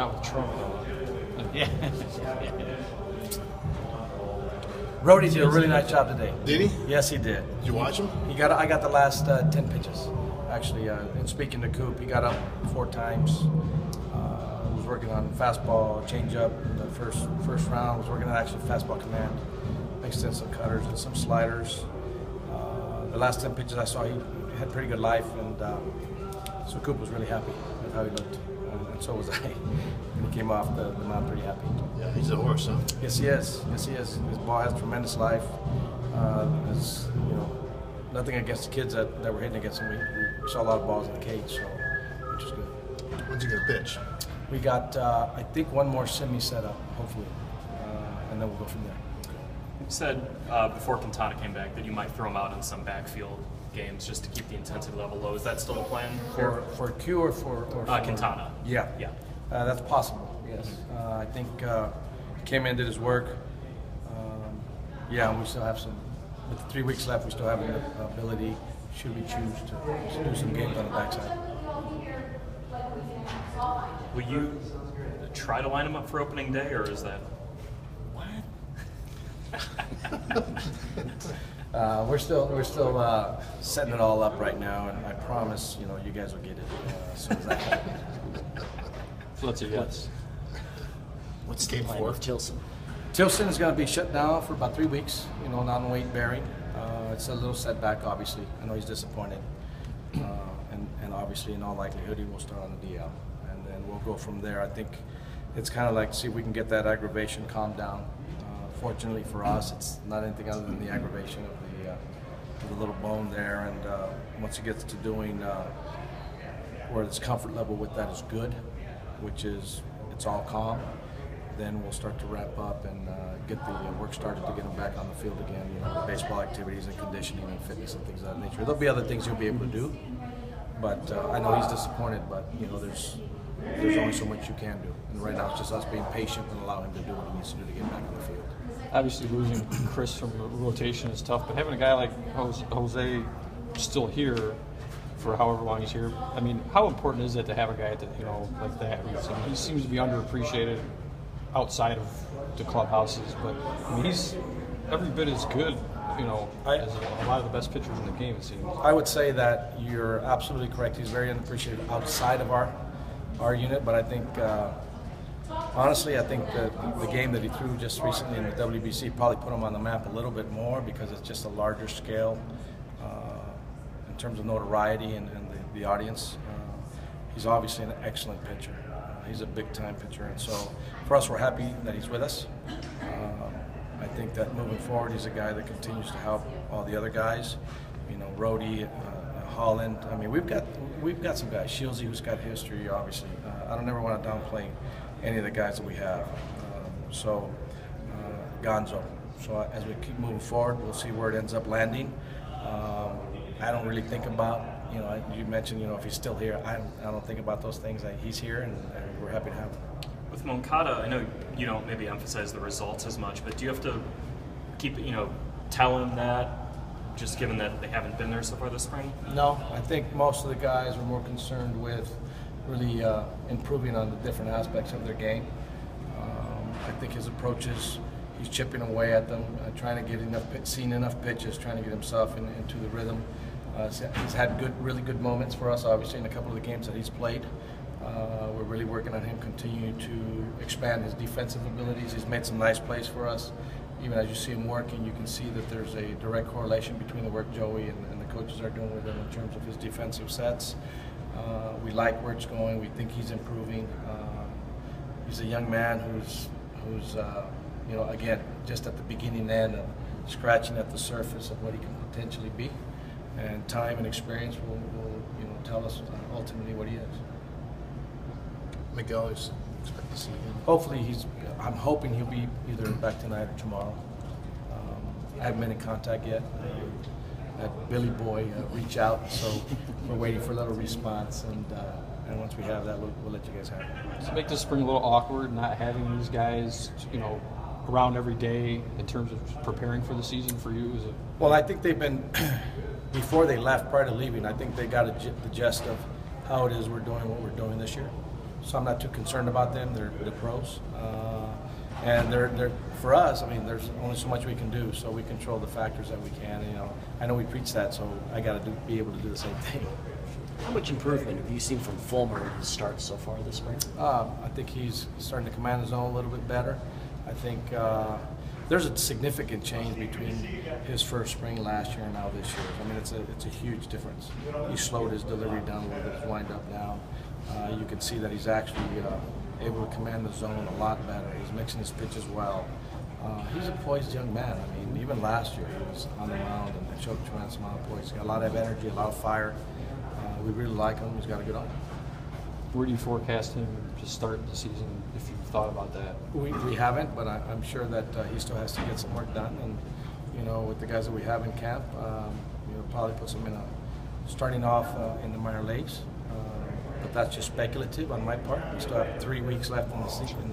not with Trump, though. Yeah. Rhodey did a really nice job today. Did he? Yes, he did. Did you watch him? I got the last 10 pitches. Actually, and speaking to Coop, he got up 4 times. Was working on fastball, changeup. The first round was working on actually fastball command. Mixed in some cutters and some sliders. The last 10 pitches I saw, he had pretty good life, and so Coop was really happy with how he looked, and so was I. When he came off the mound, pretty happy. Yeah, he's a horse, huh? Yes, he is. Yes, he is. His ball has tremendous life. There's, nothing against the kids that were hitting against him. We saw a lot of balls in the cage, so which is good. When's he gonna pitch? We got, I think, one more semi set up, hopefully, and then we'll go from there. You said before Quintana came back that you might throw him out in some backfield games just to keep the intensity level low. Is that still the plan? For Q or for Quintana? Yeah. Yeah. That's possible, yes. I think he came in, did his work. And we still have with the 3 weeks left, we still have the ability, should we choose to do some games on the backside. Will you try to line him up for opening day, or is that? We're still setting it all up right now, and I promise, you guys will get it as soon as I can. So that's a yes. What's game 4? Tilson. Tilson is going to be shut down for about 3 weeks, non-weight bearing. It's a little setback, obviously. I know he's disappointed. And obviously, in all likelihood, he will start on the DL. And then we'll go from there. I think it's kind of like see if we can get that aggravation calmed down. Fortunately for us, it's not anything other than the aggravation of the little bone there. And once he gets to doing where his comfort level with that is good, which is it's all calm, then we'll start to wrap up and get the work started to get him back on the field again. The baseball activities and conditioning and fitness and things of that nature. There'll be other things he'll be able to do, but I know he's disappointed. But there's only so much you can do, and right now it's just us being patient and allow him to do what he needs to do to get back on the field. Obviously, losing Chris from the rotation is tough, but having a guy like Jose still here for however long he's here, I mean, how important is it to have a guy like that? He seems to be underappreciated outside of the clubhouses, but I mean, he's every bit as good, as a lot of the best pitchers in the game, it seems. I would say that you're absolutely correct. He's very unappreciated outside of our unit, but I think, honestly, I think the game that he threw just recently in the WBC probably put him on the map a little bit more because it's just a larger scale in terms of notoriety and the audience. He's obviously an excellent pitcher. He's a big-time pitcher, and so for us, we're happy that he's with us. I think that moving forward, he's a guy that continues to help all the other guys. Rhodey, Holland. I mean, we've got some guys. Shieldsy, who's got history, obviously. I don't ever want to downplay any of the guys that we have. Gonzo. So as we keep moving forward, we'll see where it ends up landing. I don't really think about, you mentioned, if he's still here. I don't think about those things. He's here, and we're happy to have him. With Moncada, I know you don't maybe emphasize the results as much, but do you have to keep, tell him that, just given that they haven't been there so far this spring? No, I think most of the guys are more concerned with really improving on the different aspects of their game. I think his approaches, he's chipping away at them, trying to get seen enough pitches, trying to get himself into the rhythm. He's had really good moments for us, obviously, in a couple of the games that he's played. We're really working on him continuing to expand his defensive abilities. He's made some nice plays for us. Even as you see him working, you can see that there's a direct correlation between the work Joey and the coaches are doing with him in terms of his defensive sets. We like where it's going. We think he's improving. He's a young man who's again, just at the beginning end of scratching at the surface of what he can potentially be. And time and experience will tell us ultimately what he is. Miguel, is expect to see him. Hopefully I'm hoping he'll be either back tonight or tomorrow. I haven't been in contact yet. That Billy Boy reach out, so we're waiting for a little response, and once we have that, we'll let you guys have it. Does it make this spring a little awkward not having these guys, around every day in terms of preparing for the season for you? Is it? Well, I think they've been, before they left, prior to leaving, I think they got the gist of how it is we're doing what we're doing this year. so I'm not too concerned about them. They're pros, and they're for us. I mean, there's only so much we can do, so we control the factors that we can. You know, I know we preach that, so I got to be able to do the same thing. How much improvement have you seen from Fulmer in his starts so far this spring? I think he's starting to command his own a little bit better. I think there's a significant change between his first spring last year and now this year. I mean, it's a huge difference. He slowed his delivery down a little bit, his wind up down. You can see that he's actually able to command the zone a lot better. He's mixing his pitches well. He's a poised young man. I mean, even last year he was on the mound and showed a tremendous amount of poise. He's got a lot of energy, a lot of fire. We really like him. He's got a good arm. Where do you forecast him to start the season, if you've thought about that? We haven't, but I'm sure that he still has to get some work done. And, you know, with the guys that we have in camp, you know, probably puts him in starting off in the minor leagues. But that's just speculative on my part. We still have 3 weeks left in the season.